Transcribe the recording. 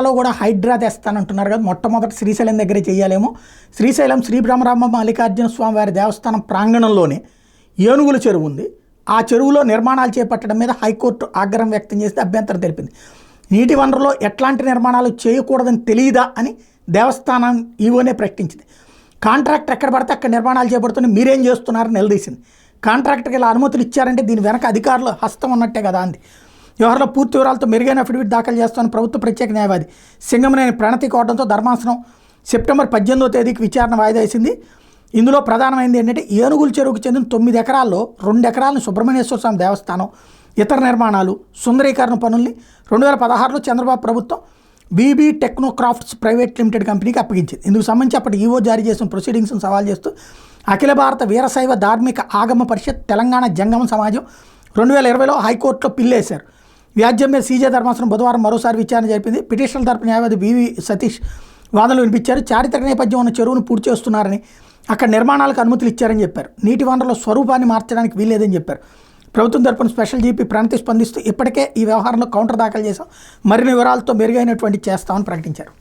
లో కూడా హైడ్రా తెస్తానంటున్నారు కదా, మొట్టమొదటి శ్రీశైలం దగ్గరే చేయాలేమో. శ్రీశైలం శ్రీ బ్రహ్మరామ మల్లికార్జున స్వామి వారి దేవస్థానం ప్రాంగణంలోనే ఏనుగుల చెరువు ఉంది. ఆ చెరువులో నిర్మాణాలు చేపట్టడం మీద హైకోర్టు ఆగ్రహం వ్యక్తం చేస్తే అభ్యంతరం తెలిపింది. నీటి వనరులో ఎట్లాంటి నిర్మాణాలు చేయకూడదని తెలియదా అని దేవస్థానం ఈవోనే ప్రశ్నించింది. కాంట్రాక్టర్ ఎక్కడ పడితే అక్కడ నిర్మాణాలు చేపడుతున్న మీరేం చేస్తున్నారని నిలదీసింది. కాంట్రాక్టర్కి ఇలా అనుమతులు ఇచ్చారంటే దీని వెనక అధికారులు హస్తం ఉన్నట్టే కదా అంది. వ్యవహారంలో పూర్తి వివరాలతో మెరుగైన అఫిడవిట్ దాఖలు చేస్తామని ప్రభుత్వ ప్రత్యేక న్యాయవాది సింగమనేని ప్రణతి కోవడంతో ధర్మాసనం సెప్టెంబర్ 18వ తేదీకి విచారణ వాయిదా వేసింది. ఇందులో ప్రధానమైనది ఏంటంటే ఏనుగుల చెరువుకు చెందిన 9 ఎకరాల్లో 2 ఎకరాలను సుబ్రహ్మణ్యేశ్వర స్వామి దేవస్థానం ఇతర నిర్మాణాలు సుందరీకరణ పనుల్ని 2016లో చంద్రబాబు ప్రభుత్వం బీబీ టెక్నోక్రాఫ్ట్స్ ప్రైవేట్ లిమిటెడ్ కంపెనీకి అప్పగించింది. ఇందుకు సంబంధించి అప్పటి ఈవో జారీ చేసిన ప్రొసీడింగ్స్ను సవాల్ చేస్తూ అఖిల భారత వీరశైవ ధార్మిక ఆగమ పరిషత్ తెలంగాణ జంగమ సమాజం 2020లో హైకోర్టులో పిల్లేశారు. వ్యాజ్యం మీద సీజే ధర్మాసనం బుధవారం మరోసారి విచారణ జరిపింది. పిటిషనర్ తరపు న్యాయవాది వివి సతీష్ వాదనలు వినిపించారు. చారిత్రక నేపథ్యం ఉన్న చెరువును పూర్తి చేస్తున్నారని, అక్కడ నిర్మాణాలకు అనుమతులు ఇచ్చారని చెప్పారు. నీటి వనరుల స్వరూపాన్ని మార్చడానికి వీల్లేదని చెప్పారు. ప్రభుత్వం తరపున స్పెషల్ జీపీ ప్రణతి స్పందిస్తూ ఇప్పటికే ఈ వ్యవహారంలో కౌంటర్ దాఖలు చేశాం, మరిన్ని వివరాలతో మెరుగైనటువంటి చేస్తామని ప్రకటించారు.